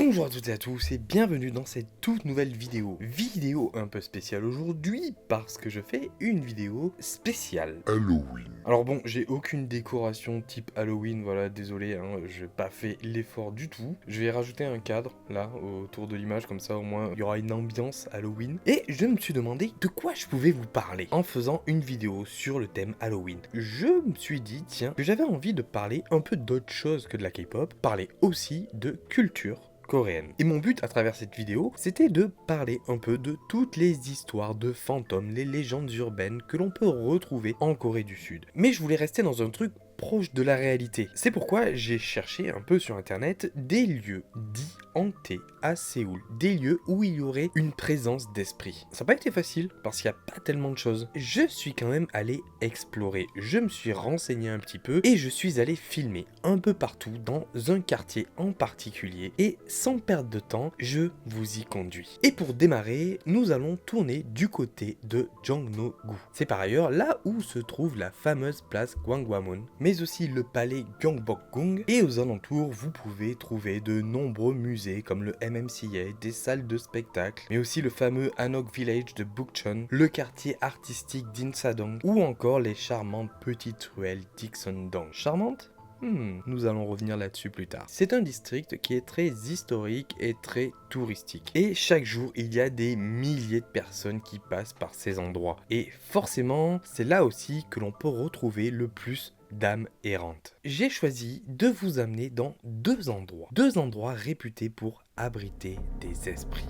Bonjour à toutes et à tous et bienvenue dans cette toute nouvelle vidéo. Vidéo un peu spéciale aujourd'hui parce que je fais une vidéo spéciale Halloween. Alors bon, j'ai aucune décoration type Halloween, voilà, désolé, j'ai pas fait l'effort du tout. Je vais rajouter un cadre là autour de l'image, comme ça au moins il y aura une ambiance Halloween. Et je me suis demandé de quoi je pouvais vous parler en faisant une vidéo sur le thème Halloween. Je me suis dit, tiens, que j'avais envie de parler un peu d'autre chose que de la K-pop, parler aussi de culture coréenne. Et mon but à travers cette vidéo, c'était de parler un peu de toutes les histoires de fantômes, les légendes urbaines que l'on peut retrouver en Corée du Sud. Mais je voulais rester dans un truc proche de la réalité. C'est pourquoi j'ai cherché un peu sur internet des lieux dits hantés à Séoul, des lieux où il y aurait une présence d'esprit. Ça n'a pas été facile parce qu'il n'y a pas tellement de choses. Je suis quand même allé explorer, je me suis renseigné un petit peu et je suis allé filmer un peu partout dans un quartier en particulier et sans perdre de temps, je vous y conduis. Et pour démarrer, nous allons tourner du côté de Jongno-gu. C'est par ailleurs là où se trouve la fameuse place Gwanghwamun, mais aussi le palais Gyeongbokgung, et aux alentours vous pouvez trouver de nombreux musées comme le MMCA, des salles de spectacle, mais aussi le fameux Hanok Village de Bukchon, le quartier artistique d'Insadong ou encore les charmantes petites ruelles d'Iksondong. Charmantes ? Nous allons revenir là-dessus plus tard. C'est un district qui est très historique et très touristique. Et chaque jour, il y a des milliers de personnes qui passent par ces endroits. Et forcément, c'est là aussi que l'on peut retrouver le plus d'âmes errantes. J'ai choisi de vous amener dans deux endroits réputés pour abriter des esprits.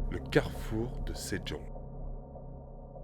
Le carrefour de Sejong.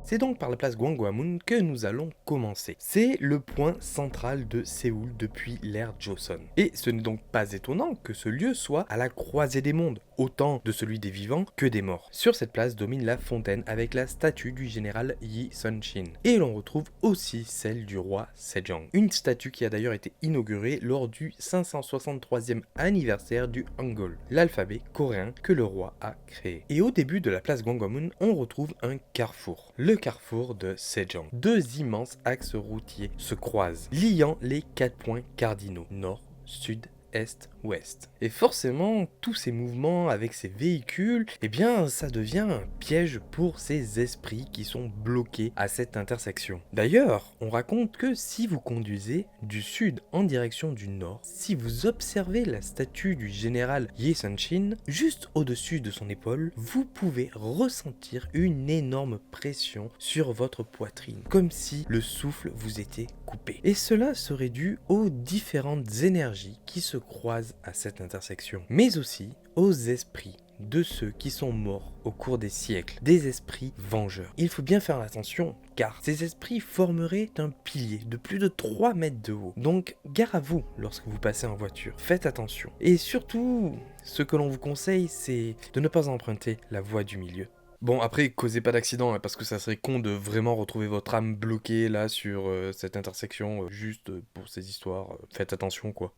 C'est donc par la place Gwanghwamun que nous allons commencer. C'est le point central de Séoul depuis l'ère Joseon. Et ce n'est donc pas étonnant que ce lieu soit à la croisée des mondes, autant de celui des vivants que des morts. Sur cette place domine la fontaine avec la statue du général Yi Sun-shin. Et l'on retrouve aussi celle du roi Sejong. Une statue qui a d'ailleurs été inaugurée lors du 563e anniversaire du Hangul, l'alphabet coréen que le roi a créé. Et au début de la place Gwanghwamun, on retrouve un carrefour. Le carrefour de Sejong. Deux immenses axes routiers se croisent, liant les 4 points cardinaux, nord, sud, est, ouest. Et forcément, tous ces mouvements avec ces véhicules, eh bien, ça devient un piège pour ces esprits qui sont bloqués à cette intersection. D'ailleurs, on raconte que si vous conduisez du sud en direction du nord, si vous observez la statue du général Yi Sun-shin, juste au-dessus de son épaule, vous pouvez ressentir une énorme pression sur votre poitrine, comme si le souffle vous était coupé. Et cela serait dû aux différentes énergies qui se croisent à cette intersection, mais aussi aux esprits de ceux qui sont morts au cours des siècles, des esprits vengeurs. Il faut bien faire attention, car ces esprits formeraient un pilier de plus de 3 mètres de haut. Donc, gare à vous lorsque vous passez en voiture, faites attention. Et surtout, ce que l'on vous conseille, c'est de ne pas emprunter la voie du milieu. Bon, après, causez pas d'accident, parce que ça serait con de vraiment retrouver votre âme bloquée là sur cette intersection, juste pour ces histoires. Faites attention, quoi.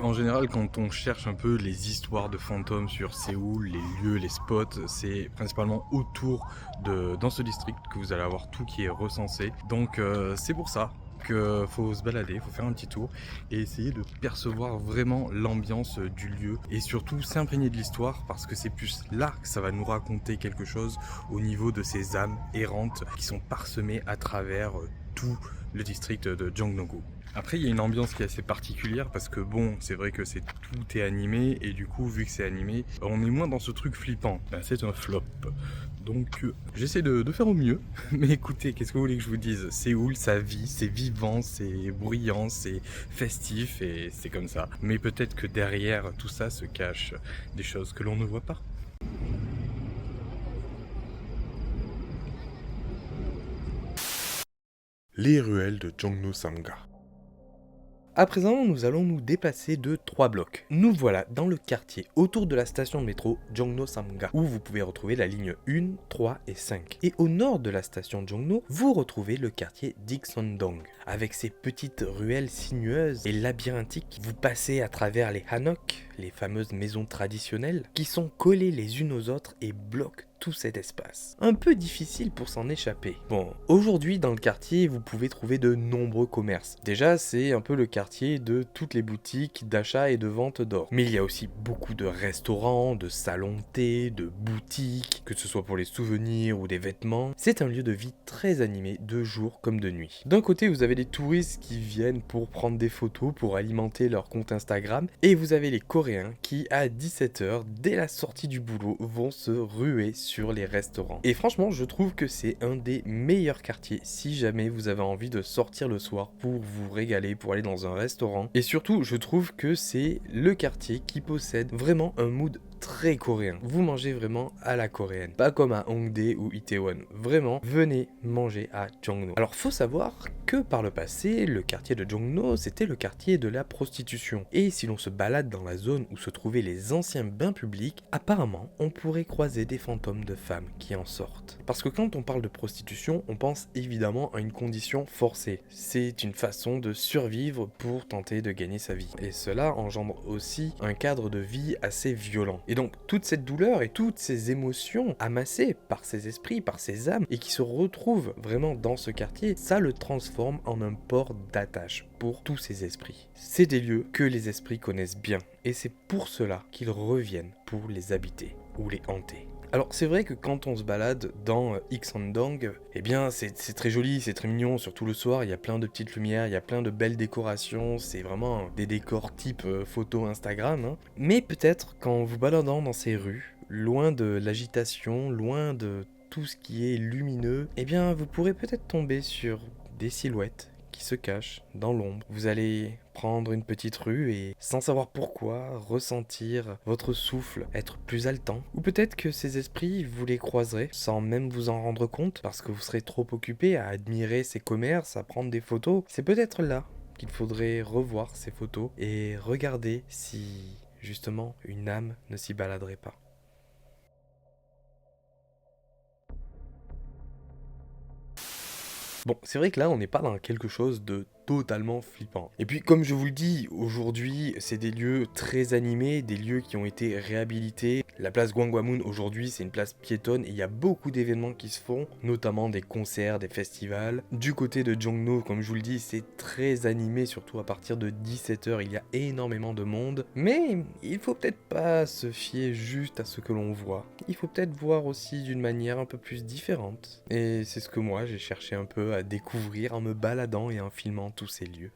En général, quand on cherche un peu les histoires de fantômes sur Séoul, les lieux, les spots, c'est principalement autour dans ce district que vous allez avoir tout qui est recensé. Donc c'est pour ça qu'il faut se balader, il faut faire un petit tour et essayer de percevoir vraiment l'ambiance du lieu et surtout s'imprégner de l'histoire parce que c'est plus là que ça va nous raconter quelque chose au niveau de ces âmes errantes qui sont parsemées à travers tout le district de Jongno-gu. Après, il y a une ambiance qui est assez particulière parce que bon, c'est vrai que tout est animé et du coup, vu que c'est animé, on est moins dans ce truc flippant. Ben, c'est un flop. Donc, j'essaie de faire au mieux. Mais écoutez, qu'est-ce que vous voulez que je vous dise? Séoul, ça vit, c'est vivant, c'est bruyant, c'est festif et c'est comme ça. Mais peut-être que derrière tout ça se cachent des choses que l'on ne voit pas. Les ruelles de Jongno-samga. À présent, nous allons nous déplacer de 3 blocs. Nous voilà dans le quartier autour de la station de métro Jongno-samga, où vous pouvez retrouver la ligne 1, 3 et 5. Et au nord de la station Jongno, vous retrouvez le quartier d'Iksondong, avec ses petites ruelles sinueuses et labyrinthiques. Vous passez à travers les hanok, les fameuses maisons traditionnelles, qui sont collées les unes aux autres et bloquent tout cet espace. Un peu difficile pour s'en échapper. Bon, aujourd'hui dans le quartier, vous pouvez trouver de nombreux commerces. Déjà, c'est un peu le quartier de toutes les boutiques d'achat et de vente d'or. Mais il y a aussi beaucoup de restaurants, de salons de thé, de boutiques, que ce soit pour les souvenirs ou des vêtements. C'est un lieu de vie très animé de jour comme de nuit. D'un côté, vous avez les touristes qui viennent pour prendre des photos, pour alimenter leur compte Instagram, et vous avez les Coréens qui, à 17h, dès la sortie du boulot, vont se ruer sur les restaurants. Et franchement, je trouve que c'est un des meilleurs quartiers si jamais vous avez envie de sortir le soir pour vous régaler, pour aller dans un restaurant. Et surtout, je trouve que c'est le quartier qui possède vraiment un mood très coréen. Vous mangez vraiment à la coréenne, pas comme à Hongdae ou Itaewon. Vraiment, venez manger à Jongno. Alors faut savoir que par le passé, le quartier de Jongno, c'était le quartier de la prostitution. Et si l'on se balade dans la zone où se trouvaient les anciens bains publics, apparemment, on pourrait croiser des fantômes de femmes qui en sortent. Parce que quand on parle de prostitution, on pense évidemment à une condition forcée. C'est une façon de survivre pour tenter de gagner sa vie. Et cela engendre aussi un cadre de vie assez violent. Et donc toute cette douleur et toutes ces émotions amassées par ces esprits, par ces âmes, et qui se retrouvent vraiment dans ce quartier, ça le transforme en un port d'attache pour tous ces esprits. C'est des lieux que les esprits connaissent bien, et c'est pour cela qu'ils reviennent pour les habiter ou les hanter. Alors c'est vrai que quand on se balade dans Ixandong, eh bien c'est très joli, c'est très mignon, surtout le soir, il y a plein de petites lumières, il y a plein de belles décorations, c'est vraiment des décors type photo Instagram, hein. Mais peut-être qu'en vous baladant dans ces rues, loin de l'agitation, loin de tout ce qui est lumineux, eh bien vous pourrez peut-être tomber sur des silhouettes qui se cachent dans l'ombre. Vous allez prendre une petite rue et, sans savoir pourquoi, ressentir votre souffle être plus haletant. Ou peut-être que ces esprits, vous les croiserez sans même vous en rendre compte, parce que vous serez trop occupé à admirer ces commerces, à prendre des photos. C'est peut-être là qu'il faudrait revoir ces photos et regarder si, justement, une âme ne s'y baladerait pas. Bon, c'est vrai que là, on n'est pas dans quelque chose de totalement flippant. Et puis, comme je vous le dis, aujourd'hui, c'est des lieux très animés, des lieux qui ont été réhabilités. La place Gwanghwamun, aujourd'hui, c'est une place piétonne et il y a beaucoup d'événements qui se font, notamment des concerts, des festivals. Du côté de Jongno, comme je vous le dis, c'est très animé, surtout à partir de 17h, il y a énormément de monde. Mais il faut peut-être pas se fier juste à ce que l'on voit. Il faut peut-être voir aussi d'une manière un peu plus différente. Et c'est ce que moi, j'ai cherché un peu à découvrir en me baladant et en filmant tous ces lieux.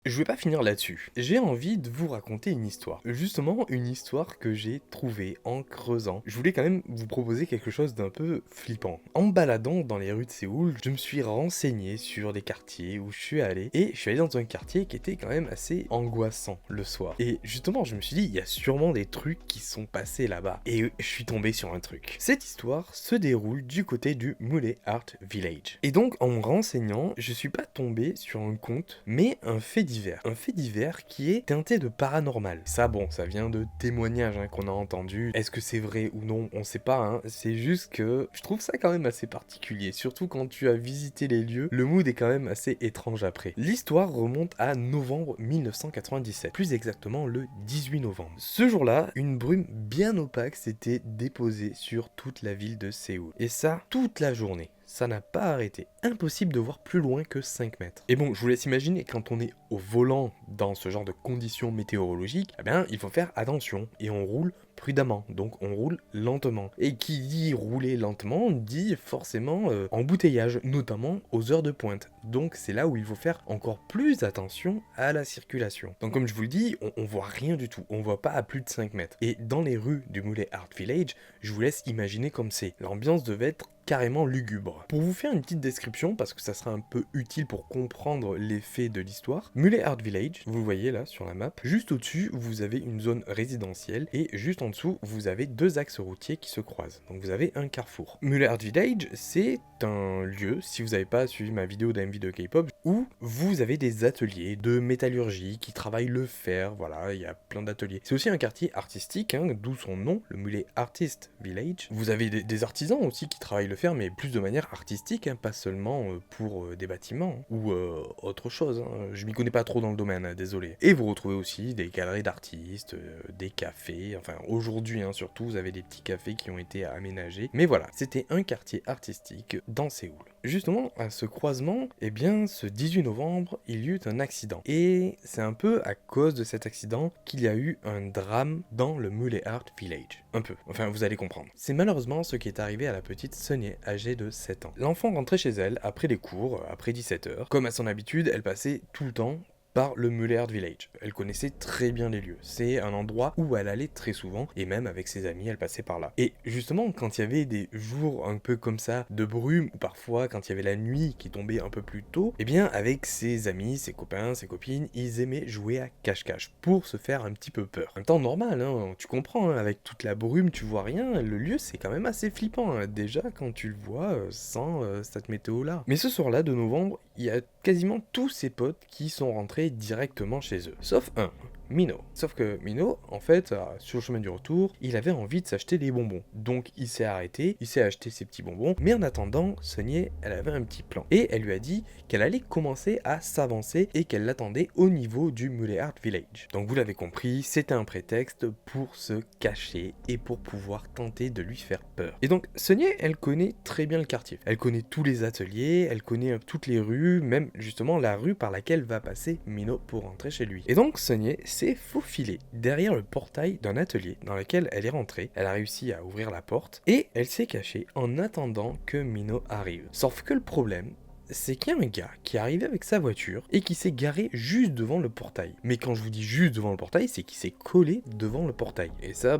Je vais pas finir là-dessus. J'ai envie de vous raconter une histoire. Justement, une histoire que j'ai trouvée en creusant. Je voulais quand même vous proposer quelque chose d'un peu flippant. En me baladant dans les rues de Séoul, je me suis renseigné sur les quartiers où je suis allé. Et je suis allé dans un quartier qui était quand même assez angoissant le soir. Et justement, je me suis dit, il y a sûrement des trucs qui sont passés là-bas. Et je suis tombé sur un truc. Cette histoire se déroule du côté du Mule Art Village. Et donc, en me renseignant, je suis pas tombé sur un conte, mais un fait divers. Un fait divers qui est teinté de paranormal. Ça, bon, ça vient de témoignages qu'on a entendus. Est-ce que c'est vrai ou non? On sait pas, hein. C'est juste que je trouve ça quand même assez particulier. Surtout quand tu as visité les lieux, le mood est quand même assez étrange après. L'histoire remonte à novembre 1997. Plus exactement le 18 novembre. Ce jour-là, une brume bien opaque s'était déposée sur toute la ville de Séoul. Et ça, toute la journée. Ça n'a pas arrêté. Impossible de voir plus loin que 5 mètres. Et bon, je vous laisse imaginer, quand on est au volant dans ce genre de conditions météorologiques, eh bien, il faut faire attention. Et on roule prudemment, donc on roule lentement. Et qui dit rouler lentement, dit forcément embouteillage, notamment aux heures de pointe. Donc c'est là où il faut faire encore plus attention à la circulation. Donc comme je vous le dis, on voit rien du tout, on voit pas à plus de 5 mètres. Et dans les rues du Mule Art Village, je vous laisse imaginer comme c'est. L'ambiance devait être carrément lugubre. Pour vous faire une petite description, parce que ça sera un peu utile pour comprendre l'effet de l'histoire, Mule Art Village, vous le voyez là sur la map, juste au-dessus vous avez une zone résidentielle et juste en dessous vous avez deux axes routiers qui se croisent. Donc vous avez un carrefour. Mule Art Village, c'est un lieu, si vous n'avez pas suivi ma vidéo d'AMV de K-pop, où vous avez des ateliers de métallurgie qui travaillent le fer, voilà, il y a plein d'ateliers. C'est aussi un quartier artistique, hein, d'où son nom, le Mule Artist Village. Vous avez des artisans aussi qui travaillent le fer, mais plus de manière artistique, hein, pas seulement pour des bâtiments hein, ou autre chose. Hein. Je m'y connais pas trop dans le domaine, hein, désolé. Et vous retrouvez aussi des galeries d'artistes, des cafés, enfin aujourd'hui hein, surtout, vous avez des petits cafés qui ont été aménagés. Mais voilà, c'était un quartier artistique dans Séoul. Justement, à ce croisement, eh bien, ce 18 novembre, il y eut un accident. Et c'est un peu à cause de cet accident qu'il y a eu un drame dans le Mule Art Village. Un peu, enfin vous allez comprendre. C'est malheureusement ce qui est arrivé à la petite Sunny, âgée de 7 ans. L'enfant rentrait chez elle après les cours, après 17h. Comme à son habitude, elle passait tout le temps par le Mule Art Village. Elle connaissait très bien les lieux. C'est un endroit où elle allait très souvent, et même avec ses amis, elle passait par là. Et justement, quand il y avait des jours un peu comme ça, de brume, ou parfois quand il y avait la nuit qui tombait un peu plus tôt, eh bien, avec ses amis, ses copains, ses copines, ils aimaient jouer à cache-cache, pour se faire un petit peu peur. En même temps, normal, hein, tu comprends, hein, avec toute la brume, tu vois rien, le lieu, c'est quand même assez flippant, hein, déjà, quand tu le vois, sans cette météo-là. Mais ce soir-là, de novembre, il y a quasiment tous ses potes qui sont rentrés directement chez eux. Sauf un, Mino. Sauf que Mino, en fait, sur le chemin du retour, il avait envie de s'acheter des bonbons. Donc il s'est arrêté, il s'est acheté ses petits bonbons. Mais en attendant, Sunny, elle avait un petit plan. Et elle lui a dit qu'elle allait commencer à s'avancer et qu'elle l'attendait au niveau du Mule Art Village. Donc vous l'avez compris, c'était un prétexte pour se cacher et pour pouvoir tenter de lui faire peur. Et donc Sunny, elle connaît très bien le quartier. Elle connaît tous les ateliers, elle connaît toutes les rues, même justement la rue par laquelle va passer Mino pour rentrer chez lui. Et donc Sunny s'est faufilée derrière le portail d'un atelier dans lequel elle est rentrée. Elle a réussi à ouvrir la porte et elle s'est cachée en attendant que Mino arrive. Sauf que le problème, c'est qu'il y a un gars qui est arrivé avec sa voiture et qui s'est garé juste devant le portail. Mais quand je vous dis juste devant le portail, c'est qu'il s'est collé devant le portail. Et ça,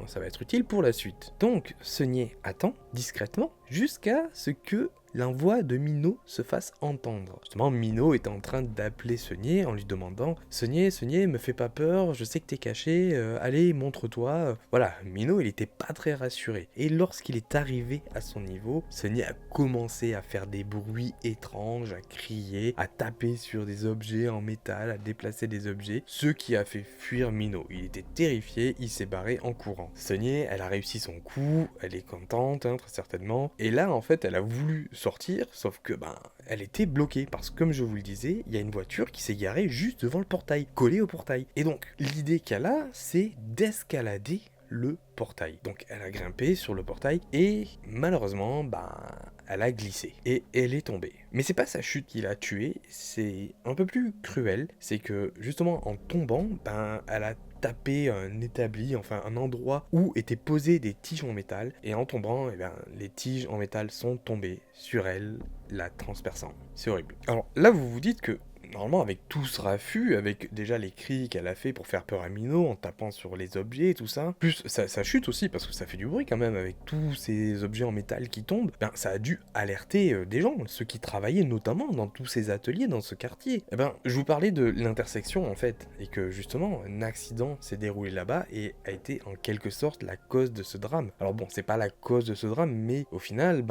ça va être utile pour la suite. Donc, Sunny attend discrètement jusqu'à ce que la voix de Mino se fasse entendre. Justement, Mino était en train d'appeler Sunny en lui demandant « Sunny, me fais pas peur, je sais que t'es caché, allez, montre-toi. » Voilà, Mino, il était pas très rassuré. Et lorsqu'il est arrivé à son niveau, Sunny a commencé à faire des bruits étranges, à crier, à taper sur des objets en métal, à déplacer des objets, ce qui a fait fuir Mino. Il était terrifié, il s'est barré en courant. Sunny, elle a réussi son coup, elle est contente, hein, très certainement. Et là, en fait, elle a voulu sortir, sauf que elle était bloquée parce que comme je vous le disais, il y a une voiture qui s'est garée juste devant le portail, collée au portail. Et donc l'idée qu'elle a, c'est d'escalader le portail. Donc elle a grimpé sur le portail et malheureusement, elle a glissé et elle est tombée. Mais c'est pas sa chute qui l'a tuée, c'est un peu plus cruel, c'est que justement en tombant, elle a tapé un établi, enfin un endroit où étaient posées des tiges en métal, et en tombant, les tiges en métal sont tombées sur elle, la transperçant. C'est horrible. Alors là, vous vous dites que normalement, avec tout ce raffut, avec déjà les cris qu'elle a fait pour faire peur à Mino en tapant sur les objets et tout ça, plus ça chute aussi parce que ça fait du bruit quand même avec tous ces objets en métal qui tombent, ça a dû alerter des gens, ceux qui travaillaient notamment dans tous ces ateliers, dans ce quartier. Je vous parlais de l'intersection en fait, et que justement, un accident s'est déroulé là-bas et a été en quelque sorte la cause de ce drame. Alors bon, c'est pas la cause de ce drame, mais au final,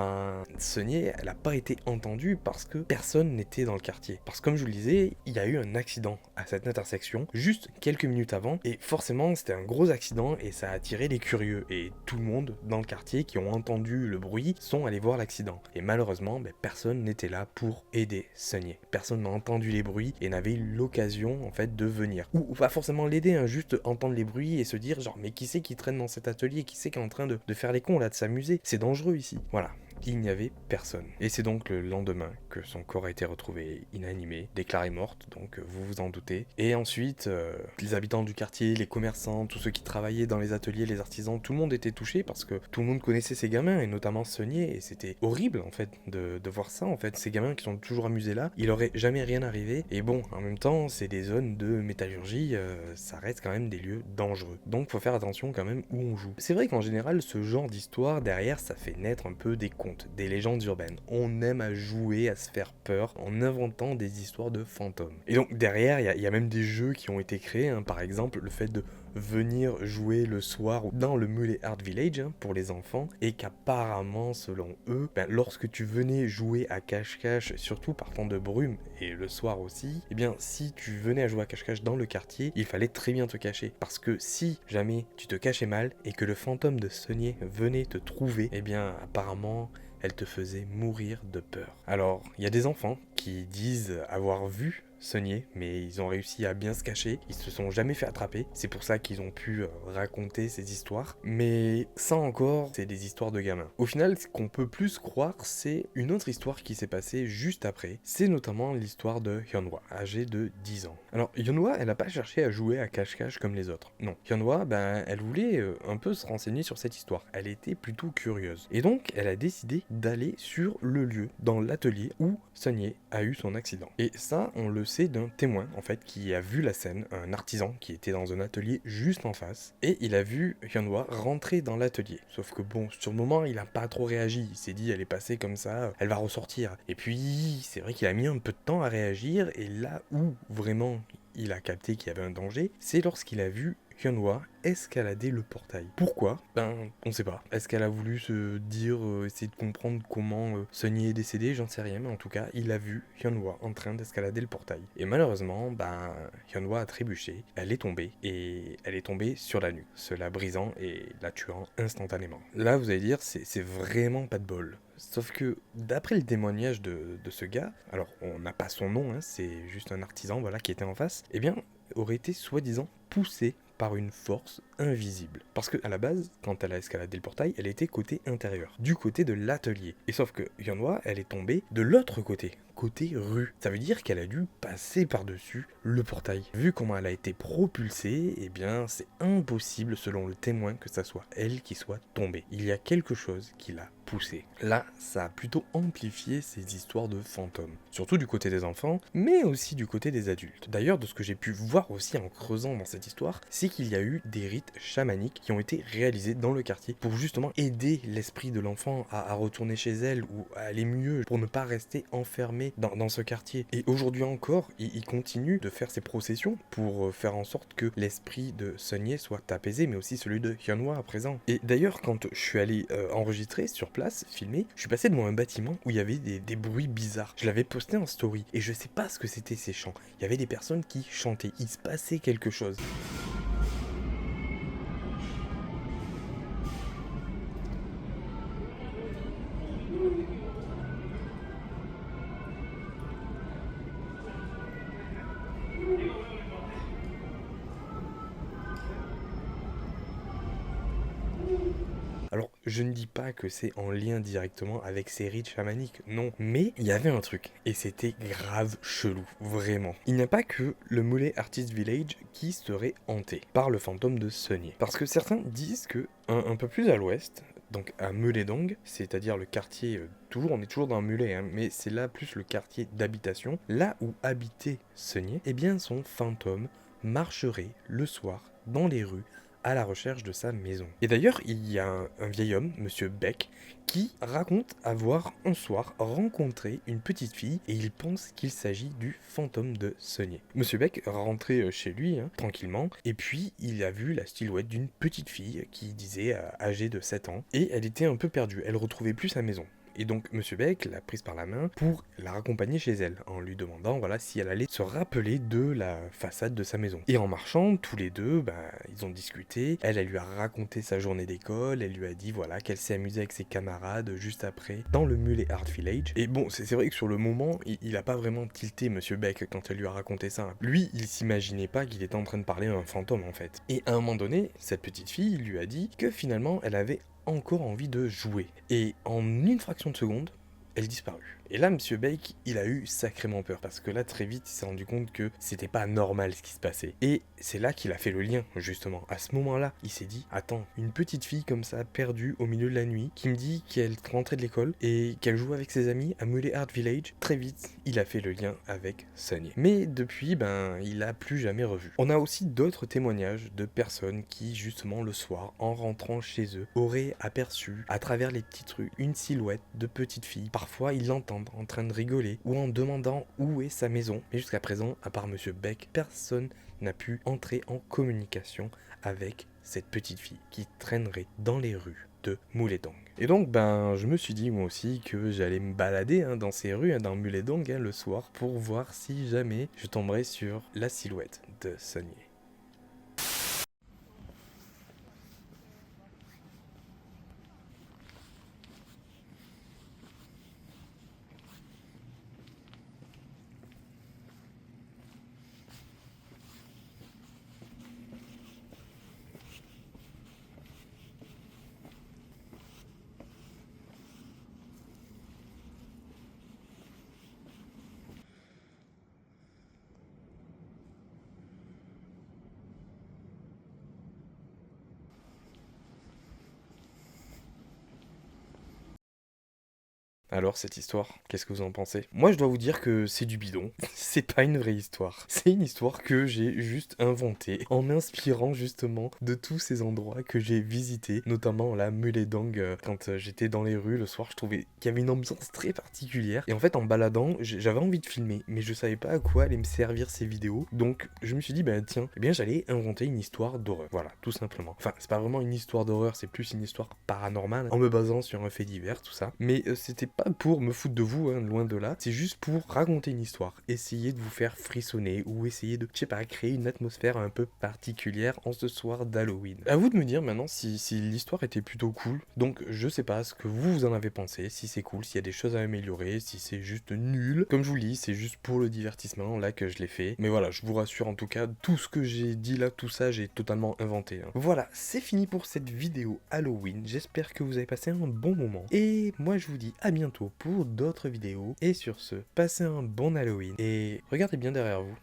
Sunny, elle a pas été entendue parce que personne n'était dans le quartier. Parce que comme je vous le disais, il y a eu un accident à cette intersection juste quelques minutes avant et forcément c'était un gros accident et ça a attiré les curieux et tout le monde dans le quartier qui ont entendu le bruit sont allés voir l'accident et malheureusement personne n'était là pour aider Sunny. Personne n'a entendu les bruits et n'avait eu l'occasion en fait de venir ou pas forcément l'aider, hein, juste entendre les bruits et se dire genre mais qui c'est qui traîne dans cet atelier, qui c'est qui est en train de faire les cons là, de s'amuser, c'est dangereux ici. Voilà. Il n'y avait personne. Et c'est donc le lendemain que son corps a été retrouvé inanimé, déclaré morte, donc vous vous en doutez. Et ensuite, les habitants du quartier, les commerçants, tous ceux qui travaillaient dans les ateliers, les artisans, tout le monde était touché parce que tout le monde connaissait ces gamins, et notamment Sunny, et c'était horrible en fait de voir ça en fait. Ces gamins qui sont toujours amusés là, il aurait jamais rien arrivé. Et bon, en même temps, c'est des zones de métallurgie, ça reste quand même des lieux dangereux. Donc faut faire attention quand même où on joue. C'est vrai qu'en général, ce genre d'histoire derrière, ça fait naître un peu des contes. contes, des légendes urbaines. On aime à jouer, à se faire peur en inventant des histoires de fantômes. Et donc derrière, il y a même des jeux qui ont été créés, hein. Par exemple le fait de venir jouer le soir dans le Muley Art Village, hein, pour les enfants, et qu'apparemment selon eux, lorsque tu venais jouer à cache-cache, surtout par temps de brume et le soir aussi, eh bien si tu venais à jouer à cache-cache dans le quartier, il fallait très bien te cacher, parce que si jamais tu te cachais mal et que le fantôme de Sonnier venait te trouver, eh bien apparemment elle te faisait mourir de peur. Alors, il y a des enfants qui disent avoir vu Sonnier, mais ils ont réussi à bien se cacher, ils se sont jamais fait attraper, c'est pour ça qu'ils ont pu raconter ces histoires, mais ça encore, c'est des histoires de gamins. Au final, ce qu'on peut plus croire, c'est une autre histoire qui s'est passée juste après, c'est notamment l'histoire de Hyunhwa, âgée de 10 ans. Alors, Hyunhwa, elle n'a pas cherché à jouer à cache-cache comme les autres, non. Hyunhwa, elle voulait un peu se renseigner sur cette histoire, elle était plutôt curieuse, et donc elle a décidé d'aller sur le lieu, dans l'atelier où Sonnier a eu son accident. Et ça, on le sait d'un témoin en fait qui a vu la scène, un artisan qui était dans un atelier juste en face, et il a vu Hyunhwa rentrer dans l'atelier. Sauf que bon, sur le moment, il a pas trop réagi, il s'est dit elle est passée comme ça, elle va ressortir. Et puis, c'est vrai qu'il a mis un peu de temps à réagir, et là où vraiment il a capté qu'il y avait un danger, c'est lorsqu'il a vu Hyunhwa escalader le portail. Pourquoi ? On sait pas. Est-ce qu'elle a voulu se dire, essayer de comprendre comment Sonny est décédé ? J'en sais rien, mais en tout cas, il a vu Hyunhwa en train d'escalader le portail. Et malheureusement, Hyunhwa a trébuché, elle est tombée, et elle est tombée sur la nuque, cela brisant et la tuant instantanément. Là, vous allez dire, c'est vraiment pas de bol. Sauf que, d'après le témoignage de ce gars, alors on n'a pas son nom, hein, c'est juste un artisan voilà, qui était en face, eh bien, aurait été soi-disant poussé par une force invisible. Parce que à la base, quand elle a escaladé le portail, elle était côté intérieur, du côté de l'atelier. Et sauf que Hyunhwa, elle est tombée de l'autre côté rue. Ça veut dire qu'elle a dû passer par-dessus le portail. Vu comment elle a été propulsée, eh bien c'est impossible selon le témoin que ça soit elle qui soit tombée. Il y a quelque chose qui l'a poussée. Là, ça a plutôt amplifié ces histoires de fantômes. Surtout du côté des enfants, mais aussi du côté des adultes. D'ailleurs, de ce que j'ai pu voir aussi en creusant dans cette histoire, c'est qu'il y a eu des rites chamaniques qui ont été réalisés dans le quartier pour justement aider l'esprit de l'enfant à retourner chez elle ou à aller mieux, pour ne pas rester enfermé dans ce quartier. Et aujourd'hui encore, il continue de faire ses processions pour faire en sorte que l'esprit de Sonnier soit apaisé, mais aussi celui de Hyunhwa à présent. Et d'ailleurs, quand je suis allé enregistrer sur place, filmer, je suis passé devant un bâtiment où il y avait des bruits bizarres. Je l'avais posté en story et je sais pas ce que c'était ces chants. Il y avait des personnes qui chantaient, il se passait quelque chose. Alors, je ne dis pas que c'est en lien directement avec ces rites chamaniques, non. Mais il y avait un truc, et c'était grave chelou, vraiment. Il n'y a pas que le Muley Artist Village qui serait hanté par le fantôme de Sonnier. Parce que certains disent que, un peu plus à l'ouest, donc à Muledong, c'est-à-dire le quartier, on est toujours dans Muley, hein, mais c'est là plus le quartier d'habitation, là où habitait Sonnier, eh bien son fantôme marcherait le soir dans les rues à la recherche de sa maison. Et d'ailleurs, il y a un vieil homme, Monsieur Beck, qui raconte avoir un soir rencontré une petite fille et il pense qu'il s'agit du fantôme de Sonnier. Monsieur Beck rentrait chez lui, hein, tranquillement, et puis il a vu la silhouette d'une petite fille qui disait âgée de 7 ans, et elle était un peu perdue, elle retrouvait plus sa maison. Et donc Monsieur Beck l'a prise par la main pour la raccompagner chez elle, en lui demandant si elle allait se rappeler de la façade de sa maison. Et en marchant, tous les deux, ils ont discuté, elle lui a raconté sa journée d'école, elle lui a dit qu'elle s'est amusée avec ses camarades juste après, dans le Muley Art Village. Et bon, c'est vrai que sur le moment, il a pas vraiment tilté Monsieur Beck quand elle lui a raconté ça. Lui, il s'imaginait pas qu'il était en train de parler à un fantôme en fait. Et à un moment donné, cette petite fille lui a dit que finalement, elle avait encore envie de jouer. Et en une fraction de seconde, elle disparut. Et là, Monsieur Bake, il a eu sacrément peur, parce que là, très vite, il s'est rendu compte que c'était pas normal ce qui se passait. Et c'est là qu'il a fait le lien, justement. À ce moment-là, il s'est dit, attends, une petite fille comme ça, perdue au milieu de la nuit, qui me dit qu'elle rentrait de l'école et qu'elle joue avec ses amis à Muley Art Village. Très vite, il a fait le lien avec Sunny. Mais depuis, il a plus jamais revu. On a aussi d'autres témoignages de personnes qui, justement, le soir, en rentrant chez eux, auraient aperçu, à travers les petites rues, une silhouette de petite fille. Parfois, ils l'entendent en train de rigoler ou en demandant où est sa maison. Mais jusqu'à présent, à part Monsieur Beck, personne n'a pu entrer en communication avec cette petite fille qui traînerait dans les rues de Mouledong. Et donc, je me suis dit moi aussi que j'allais me balader dans ces rues, dans Mouledong, le soir, pour voir si jamais je tomberais sur la silhouette de Sunny. Alors cette histoire, qu'est-ce que vous en pensez? Moi je dois vous dire que c'est du bidon, c'est pas une vraie histoire. C'est une histoire que j'ai juste inventée en m'inspirant justement de tous ces endroits que j'ai visités, notamment la Mouledong. Quand j'étais dans les rues le soir, je trouvais qu'il y avait une ambiance très particulière. Et en fait en baladant, j'avais envie de filmer, mais je savais pas à quoi allaient me servir ces vidéos. Donc je me suis dit, tiens, j'allais inventer une histoire d'horreur. Voilà, tout simplement. Enfin, c'est pas vraiment une histoire d'horreur, c'est plus une histoire paranormale, en me basant sur un fait divers, tout ça. Mais c'était pas pour me foutre de vous, loin de là. C'est juste pour raconter une histoire, essayer de vous faire frissonner ou essayer de, créer une atmosphère un peu particulière en ce soir d'Halloween. À vous de me dire maintenant si l'histoire était plutôt cool. Donc je sais pas ce que vous en avez pensé, si c'est cool, s'il y a des choses à améliorer, si c'est juste nul. Comme je vous le dis, c'est juste pour le divertissement là que je l'ai fait. Mais voilà, je vous rassure en tout cas, tout ce que j'ai dit là, tout ça, j'ai totalement inventé. Voilà, c'est fini pour cette vidéo Halloween. J'espère que vous avez passé un bon moment. Et moi je vous dis à bientôt pour d'autres vidéos. Et sur ce, passez un bon Halloween. Et regardez bien derrière vous,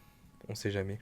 on sait jamais.